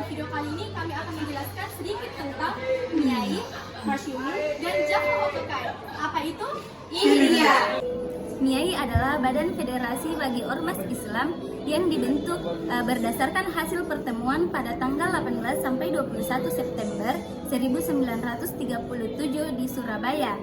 video kali ini kami akan menjelaskan sedikit tentang MIAI, Masyumi, dan Java Hokokai. Apa itu? Ini dia! MIAI adalah Badan Federasi bagi Ormas Islam yang dibentuk berdasarkan hasil pertemuan pada tanggal 18 sampai 21 September 1937 di Surabaya.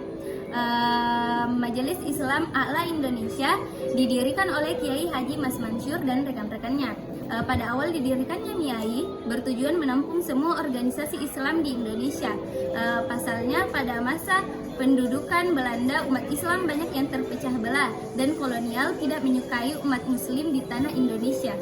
Majelis Islam A'la Indonesia didirikan oleh Kiai Haji Mas Mansur dan rekan-rekannya. Pada awal didirikannya MIAI bertujuan menampung semua organisasi Islam di Indonesia. Pasalnya pada masa pendudukan Belanda, umat Islam banyak yang terpecah belah dan kolonial tidak menyukai umat Muslim di tanah Indonesia.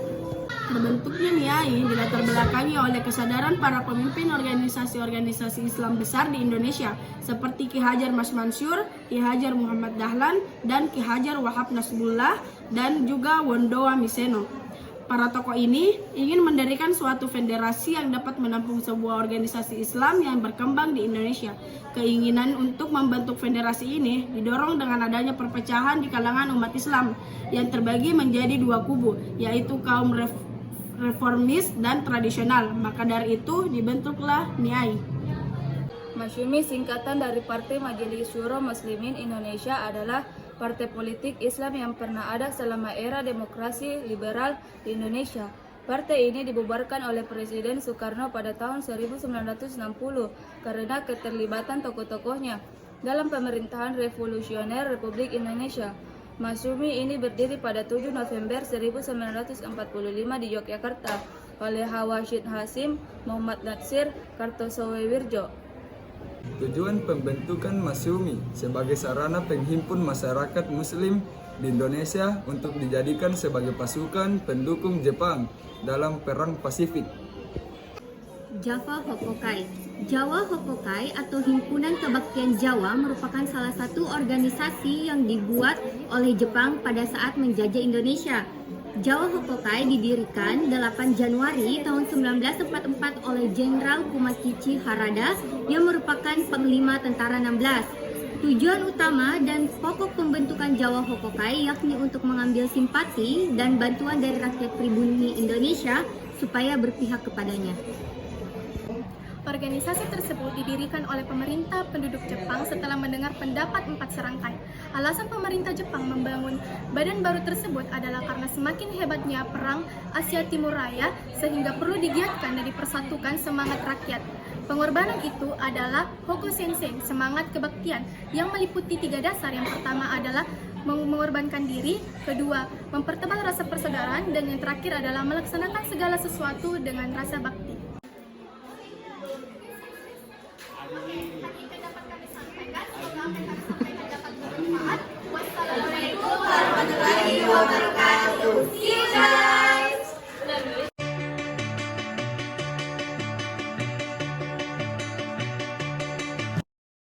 Terbentuknya MIAI dilatar belakangi oleh kesadaran para pemimpin organisasi-organisasi Islam besar di Indonesia seperti Ki Hajar Mas Mansur, Ki Hajar Muhammad Dahlan, dan Ki Hajar Wahab Nasrullah, dan juga Wondowa Miseno. Para tokoh ini ingin mendirikan suatu federasi yang dapat menampung sebuah organisasi Islam yang berkembang di Indonesia. Keinginan untuk membentuk federasi ini didorong dengan adanya perpecahan di kalangan umat Islam yang terbagi menjadi dua kubu, yaitu kaum reformis dan tradisional. Maka dari itu dibentuklah MIAI. Masyumi singkatan dari Partai Majelis Syuro Muslimin Indonesia adalah partai politik Islam yang pernah ada selama era demokrasi liberal di Indonesia. Partai ini dibubarkan oleh Presiden Soekarno pada tahun 1960 karena keterlibatan tokoh-tokohnya dalam pemerintahan revolusioner Republik Indonesia. Masyumi ini berdiri pada 7 November 1945 di Yogyakarta oleh Hawashid Hasim Muhammad Natsir Kartosoewirjo. Tujuan pembentukan Masyumi sebagai sarana penghimpun masyarakat Muslim di Indonesia untuk dijadikan sebagai pasukan pendukung Jepang dalam Perang Pasifik. Java Hokokai. Jawa Hokokai atau Himpunan Kebaktian Jawa merupakan salah satu organisasi yang dibuat oleh Jepang pada saat menjajah Indonesia. Jawa Hokokai didirikan 8 Januari tahun 1944 oleh Jenderal Kumakichi Harada yang merupakan Panglima Tentara 16. Tujuan utama dan pokok pembentukan Jawa Hokokai yakni untuk mengambil simpati dan bantuan dari rakyat pribumi Indonesia supaya berpihak kepadanya. Organisasi tersebut didirikan oleh pemerintah penduduk Jepang setelah mendengar pendapat 4 serangkai. Alasan pemerintah Jepang membangun badan baru tersebut adalah karena semakin hebatnya perang Asia Timur Raya sehingga perlu digiatkan dan dipersatukan semangat rakyat. Pengorbanan itu adalah Hokosensei, semangat kebaktian yang meliputi 3 dasar. Yang pertama adalah mengorbankan diri, kedua mempertebal rasa persaudaraan, dan yang terakhir adalah melaksanakan segala sesuatu dengan rasa bakti. Tadi dapat kami sampaikan, semoga apa yang kami sampaikan